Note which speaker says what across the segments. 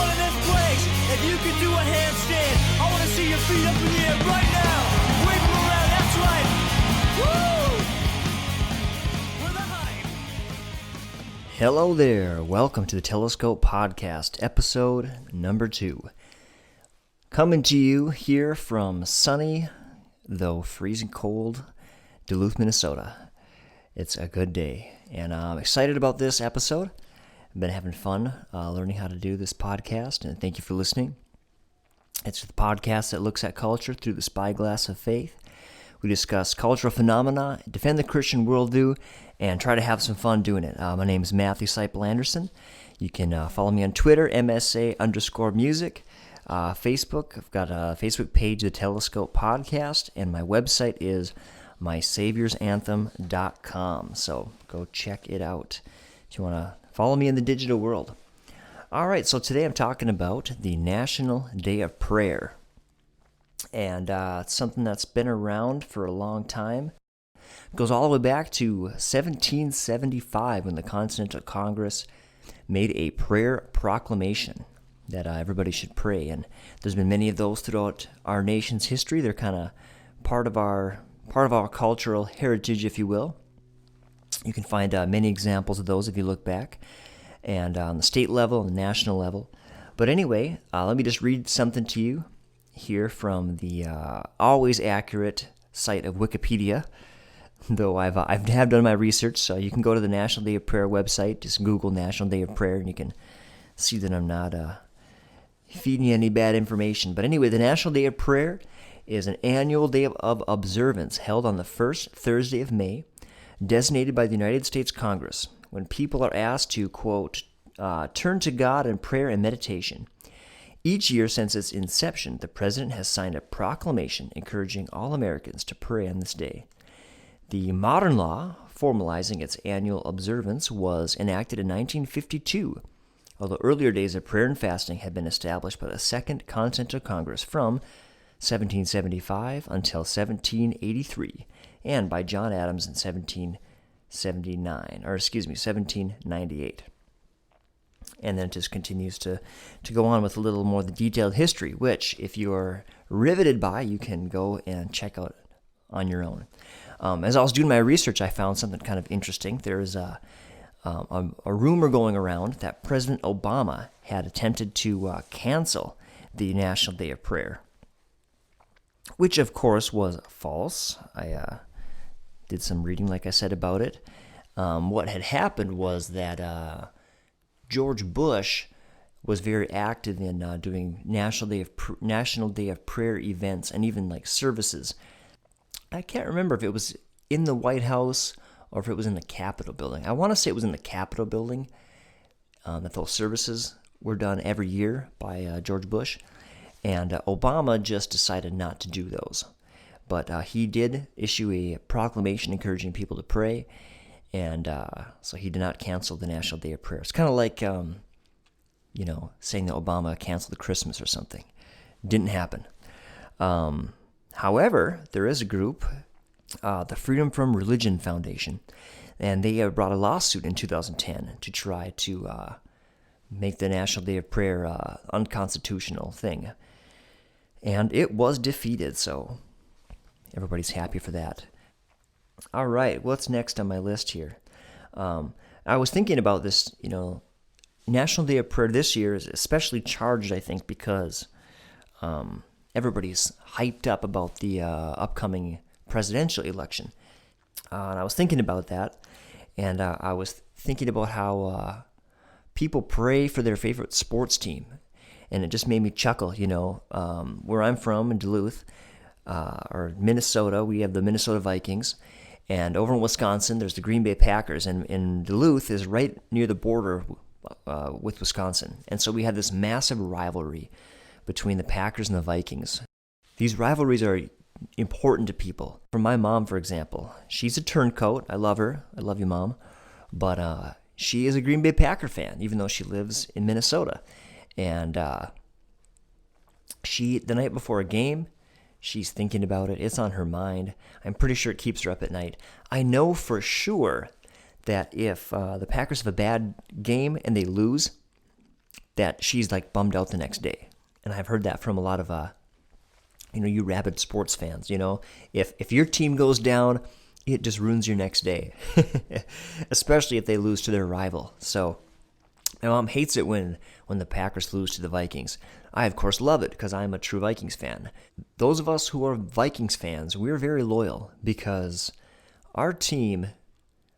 Speaker 1: everyone in this place, if you could do a handstand, I want to see your feet up in the air right now. Wave them around, that's right. Woo! We're the hype.
Speaker 2: Hello there. Welcome to the Telescope Podcast, episode number 2. Coming to you here from sunny, though freezing cold, Duluth, Minnesota. It's a good day, and I'm excited about this episode. I've been having fun learning how to do this podcast, and thank you for listening. It's the podcast that looks at culture through the spyglass of faith. We discuss cultural phenomena, defend the Christian worldview, and try to have some fun doing it. My name is Matthew Seipel Anderson. You can follow me on Twitter, MSA_music. Facebook, I've got a Facebook page, The Telescope Podcast, and my website is mysaviorsanthem.com. So go check it out if you want to follow me in the digital world. All right, so today I'm talking about the National Day of Prayer. And it's something that's been around for a long time. It goes all the way back to 1775 when the Continental Congress made a prayer proclamation that everybody should pray. And there's been many of those throughout our nation's history. They're kind of part of our cultural heritage, if you will. You can find many examples of those if you look back, and on the state level and the national level. But anyway, let me just read something to you here from the always accurate site of Wikipedia, though I've done my research, so you can go to the National Day of Prayer website, just Google National Day of Prayer, and you can see that I'm not feeding you any bad information. But anyway, the National Day of Prayer is an annual day of observance held on the first Thursday of May, designated by the United States Congress, when people are asked to, quote, turn to God in prayer and meditation. Each year since its inception, the President has signed a proclamation encouraging all Americans to pray on this day. The modern law formalizing its annual observance was enacted in 1952, although earlier days of prayer and fasting had been established by the Second Continental Congress from 1775 until 1783, and by John Adams in 1798. And then it just continues to go on with a little more the detailed history, which, if you're riveted by, you can go and check out on your own. As I was doing my research, I found something kind of interesting. There's a rumor going around that President Obama had attempted to cancel the National Day of Prayer, which, of course, was false. I did some reading, like I said, about it. What had happened was that George Bush was very active in doing National Day of Prayer events and even like services. I can't remember if it was in the White House or if it was in the Capitol building. I want to say it was in the Capitol building that those services were done every year by George Bush. And Obama just decided not to do those. But he did issue a proclamation encouraging people to pray. And so he did not cancel the National Day of Prayer. It's kind of like, saying that Obama canceled Christmas or something. Didn't happen. However, there is a group, the Freedom from Religion Foundation, and they brought a lawsuit in 2010 to try to make the National Day of Prayer unconstitutional thing. And it was defeated, so everybody's happy for that. All right, what's next on my list here? I was thinking about this, National Day of Prayer this year is especially charged, I think, because everybody's hyped up about the upcoming presidential election. And I was thinking about that, and I was thinking about how people pray for their favorite sports team. And it just made me chuckle, where I'm from in Duluth, or Minnesota, we have the Minnesota Vikings. And over in Wisconsin, there's the Green Bay Packers. And Duluth is right near the border with Wisconsin. And so we have this massive rivalry between the Packers and the Vikings. These rivalries are important to people. For my mom, for example, she's a turncoat. I love her. I love you, Mom. But she is a Green Bay Packer fan, even though she lives in Minnesota. And the night before a game, she's thinking about it. It's on her mind. I'm pretty sure it keeps her up at night. I know for sure that if the Packers have a bad game and they lose, that she's like bummed out the next day. And I've heard that from a lot of you rabid sports fans. If your team goes down, it just ruins your next day, especially if they lose to their rival. So my mom hates it when the Packers lose to the Vikings. I, of course, love it because I'm a true Vikings fan. Those of us who are Vikings fans, we're very loyal because our team,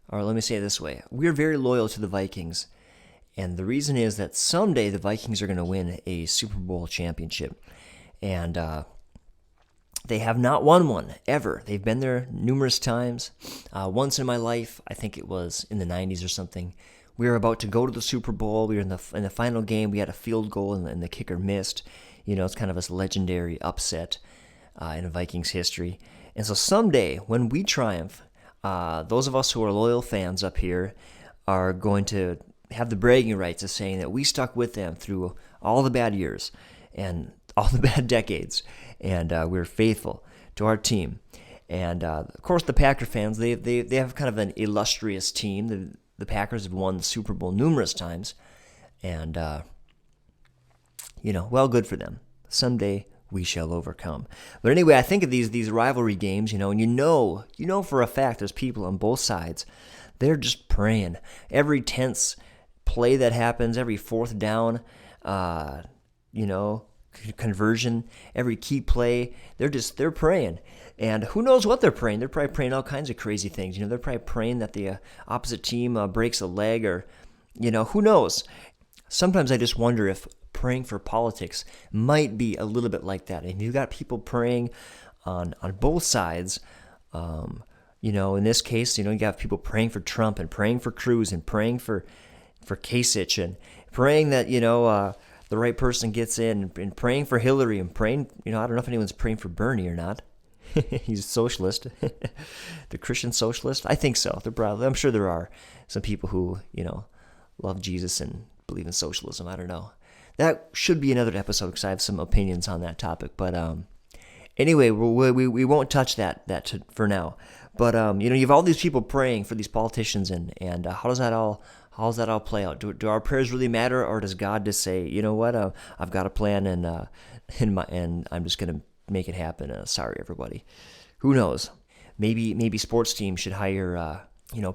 Speaker 2: or let me say it this way, we're very loyal to the Vikings. And the reason is that someday the Vikings are going to win a Super Bowl championship. And they have not won one, ever. They've been there numerous times. Once in my life, I think it was in the 90s or something, we were about to go to the Super Bowl. We were in the final game. We had a field goal, and the kicker missed. It's kind of a legendary upset in Vikings history. And so someday, when we triumph, those of us who are loyal fans up here are going to have the bragging rights of saying that we stuck with them through all the bad years and all the bad decades, and we're faithful to our team. And of course, the Packer fans, they have kind of an illustrious team. The Packers have won the Super Bowl numerous times, and well, good for them. Someday we shall overcome. But anyway, I think of these rivalry games, and you know for a fact there's people on both sides. They're just praying. Every tense play that happens, every fourth down, conversion, every key play, they're praying. And who knows what they're praying? They're probably praying all kinds of crazy things. They're probably praying that the opposite team breaks a leg, or, who knows? Sometimes I just wonder if praying for politics might be a little bit like that. And you've got people praying on both sides. In this case, you got people praying for Trump and praying for Cruz and praying for Kasich and praying that, the right person gets in, and praying for Hillary and praying, I don't know if anyone's praying for Bernie or not. He's a socialist, the Christian socialist. I think so. I'm sure there are some people who, love Jesus and believe in socialism. I don't know. That should be another episode because I have some opinions on that topic. But anyway, we won't touch that for now. But you have all these people praying for these politicians, and how does that all play out? Do our prayers really matter, or does God just say, you know what, I've got a plan, and I'm just gonna make it happen? Sorry, everybody. Who knows? Maybe sports teams should hire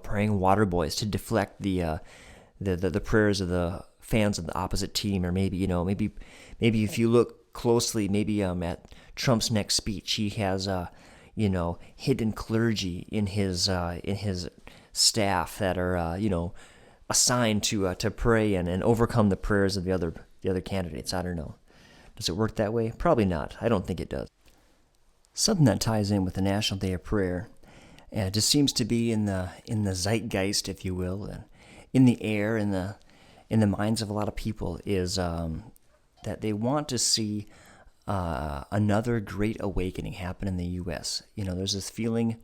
Speaker 2: praying water boys to deflect the prayers of the fans of the opposite team, or maybe if you look closely, maybe at Trump's next speech, he has hidden clergy in his staff that are assigned to pray and overcome the prayers of the other candidates. I don't know. Does it work that way? Probably not. I don't think it does. Something that ties in with the National Day of Prayer, and it just seems to be in the zeitgeist, if you will, and in the air, in the minds of a lot of people, is that they want to see another great awakening happen in the U.S. There's this feeling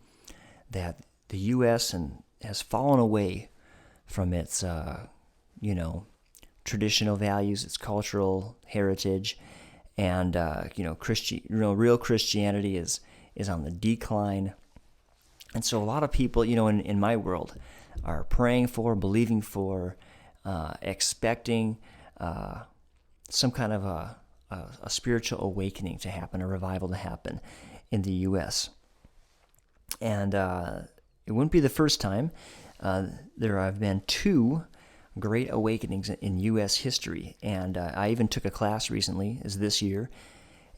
Speaker 2: that the U.S. has fallen away from its traditional values, its cultural heritage, and real Christianity is on the decline. And so a lot of people, in my world, are praying for, believing for, expecting some kind of a spiritual awakening to happen, a revival to happen in the U.S. And it wouldn't be the first time. There have been two great awakenings in U.S. history, and I even took a class recently, this year,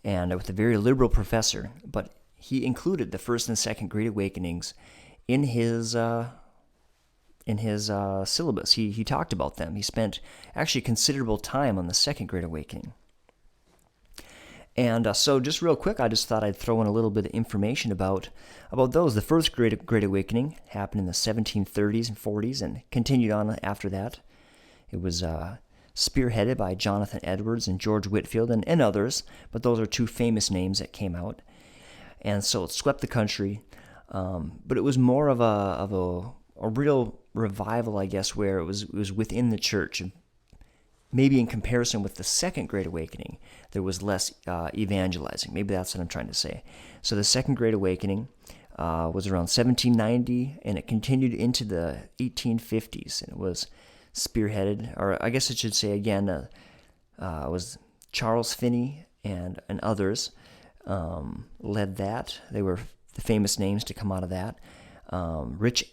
Speaker 2: and with a very liberal professor, but he included the first and second great awakenings in his syllabus. He talked about them. He spent actually considerable time on the second great awakening. And so just real quick, I just thought I'd throw in a little bit of information about those. The first Great Awakening happened in the 1730s and 40s and continued on after that. It was spearheaded by Jonathan Edwards and George Whitefield and others, but those are two famous names that came out. And so it swept the country, but it was more of a real revival, I guess, where it was within the church. Maybe in comparison with the Second Great Awakening, there was less evangelizing. Maybe that's what I'm trying to say. So the Second Great Awakening was around 1790, and it continued into the 1850s, and it was spearheaded, or I guess I should say again, was Charles Finney and others led that. They were the famous names to come out of that.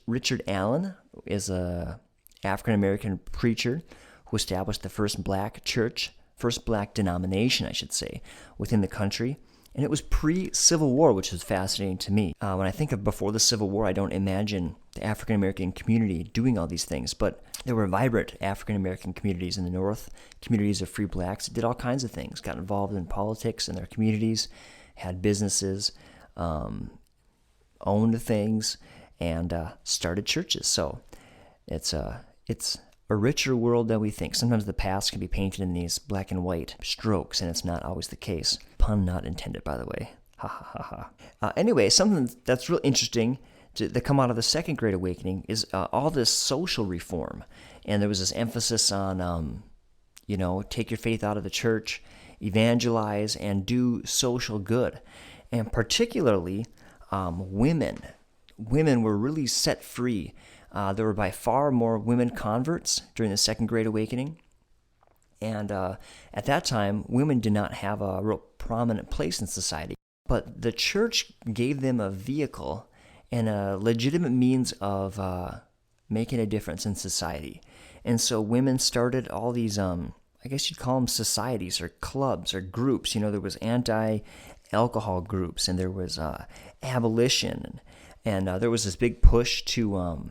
Speaker 2: Richard Allen is a African-American preacher who established the first black denomination, I should say, within the country. And it was pre-Civil War, which is fascinating to me. When I think of before the Civil War, I don't imagine the African-American community doing all these things. But there were vibrant African-American communities in the North, communities of free blacks that did all kinds of things, got involved in politics in their communities, had businesses, owned things, and started churches. So it's a richer world than we think. Sometimes the past can be painted in these black and white strokes, and it's not always the case. Pun not intended, by the way. Ha ha ha ha. Anyway, something that's real interesting that come out of the Second Great Awakening is all this social reform. And there was this emphasis on, take your faith out of the church, evangelize, and do social good. And particularly, women. Women were really set free. There were by far more women converts during the Second Great Awakening. And at that time, women did not have a real prominent place in society. But the church gave them a vehicle and a legitimate means of making a difference in society. And so women started all these, I guess you'd call them societies or clubs or groups. There was anti-alcohol groups, and there was abolition, and there was this big push to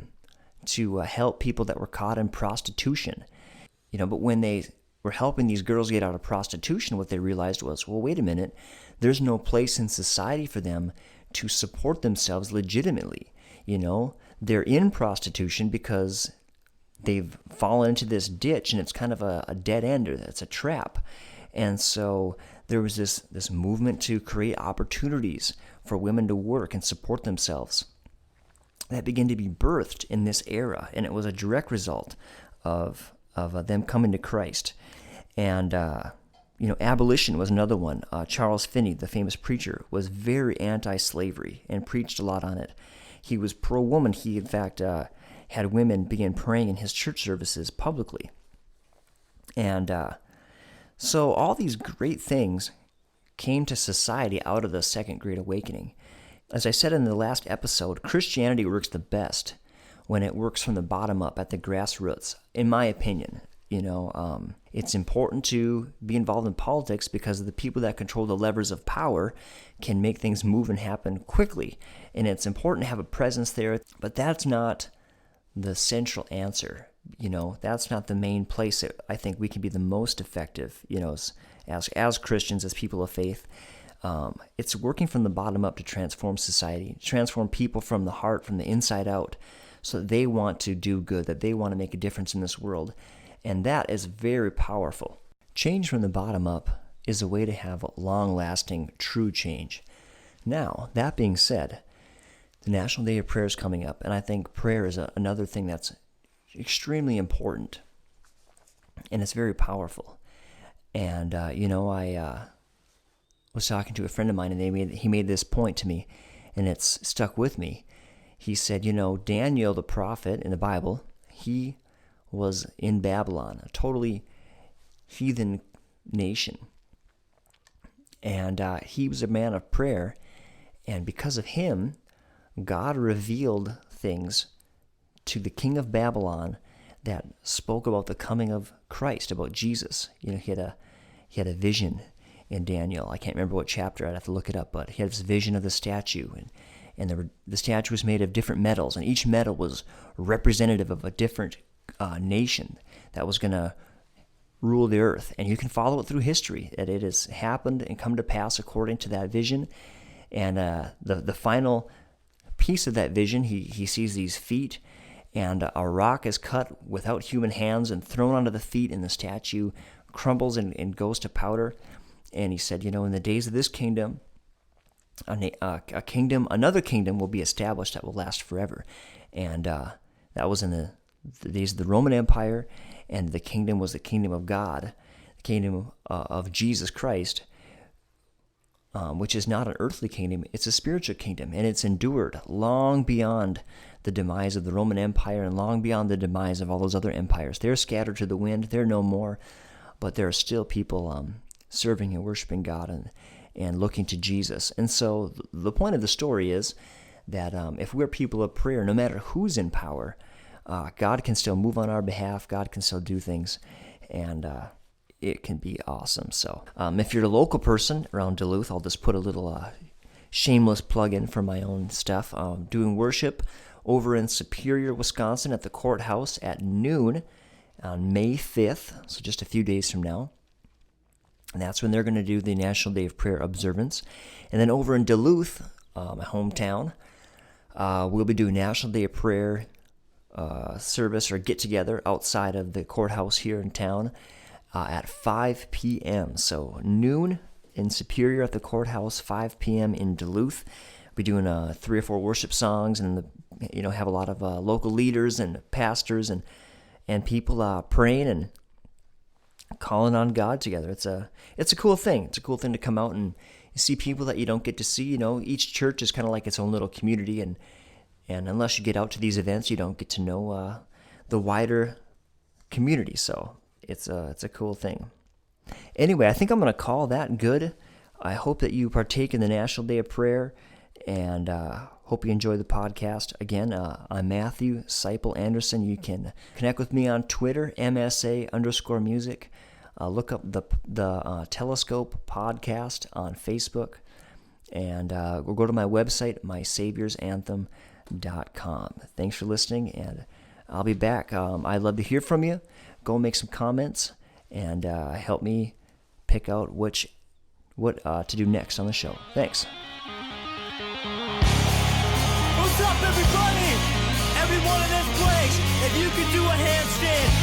Speaker 2: help people that were caught in prostitution. But when they were helping these girls get out of prostitution, what they realized was, well, wait a minute, there's no place in society for them to support themselves legitimately. They're in prostitution because they've fallen into this ditch, and it's kind of a dead end, or it's a trap. And so there was this movement to create opportunities for women to work and support themselves that began to be birthed in this era, and it was a direct result of them coming to Christ. And abolition was another one. Charles Finney, the famous preacher, was very anti-slavery and preached a lot on it. He was pro-woman. He, in fact, had women begin praying in his church services publicly. And so all these great things came to society out of the Second Great Awakening. As I said in the last episode, Christianity works the best when it works from the bottom up at the grassroots, in my opinion. It's important to be involved in politics because the people that control the levers of power can make things move and happen quickly. And it's important to have a presence there, but that's not the central answer. That's not the main place that I think we can be the most effective, as Christians, as people of faith. It's working from the bottom up to transform society, transform people from the heart, from the inside out, so that they want to do good, that they want to make a difference in this world. And that is very powerful. Change from the bottom up is a way to have long-lasting, true change. Now, that being said, the National Day of Prayer is coming up, and I think prayer is another thing that's extremely important, and it's very powerful. And, I was talking to a friend of mine, and he made this point to me, and it's stuck with me. He said, Daniel the prophet in the Bible, he was in Babylon, a totally heathen nation. And he was a man of prayer, and because of him, God revealed things to the king of Babylon that spoke about the coming of Christ, about Jesus. He had a vision in Daniel. I can't remember what chapter, I'd have to look it up, but he had this vision of the statue, and the statue was made of different metals, and each metal was representative of a different nation that was going to rule the earth. And you can follow it through history, that it has happened and come to pass according to that vision. And the final piece of that vision, he sees these feet, and a rock is cut without human hands and thrown onto the feet, and the statue crumbles and goes to powder. And he said, in the days of this kingdom, another kingdom will be established that will last forever. And that was in the days of the Roman Empire, and the kingdom was the kingdom of God, the kingdom of Jesus Christ, which is not an earthly kingdom, it's a spiritual kingdom, and it's endured long beyond the demise of the Roman Empire and long beyond the demise of all those other empires. They're scattered to the wind, they're no more. but there are still people serving and worshiping God and looking to Jesus. And so the point of the story is that if we're people of prayer, no matter who's in power, God can still move on our behalf. God can still do things, and it can be awesome. So if you're a local person around Duluth, I'll just put a little shameless plug in for my own stuff. Doing worship over in Superior, Wisconsin at the courthouse at noon on May 5th, so just a few days from now. And that's when they're going to do the National Day of Prayer observance. And then over in Duluth, my hometown, we'll be doing National Day of Prayer service or get-together outside of the courthouse here in town at 5 p.m. So noon in Superior at the courthouse, 5 p.m. in Duluth. We'll be doing 3 or 4 worship songs, and have a lot of local leaders and pastors and people praying and calling on God together. It's a cool thing. It's a cool thing to come out and see people that you don't get to see. Each church is kind of like its own little community, and unless you get out to these events, you don't get to know the wider community. So it's a cool thing. Anyway, I think I'm going to call that good. I hope that you partake in the National Day of Prayer, and hope you enjoy the podcast. Again, I'm Matthew Seipel Anderson. You can connect with me on Twitter, MSA_music. Look up the Telescope podcast on Facebook, and we'll go to my website, mysaviorsanthem.com. Thanks for listening, and I'll be back. I'd love to hear from you. Go make some comments, and help me pick out what to do next on the show. Thanks.
Speaker 1: What's up, everybody? Everyone in this place, if you could do a handstand,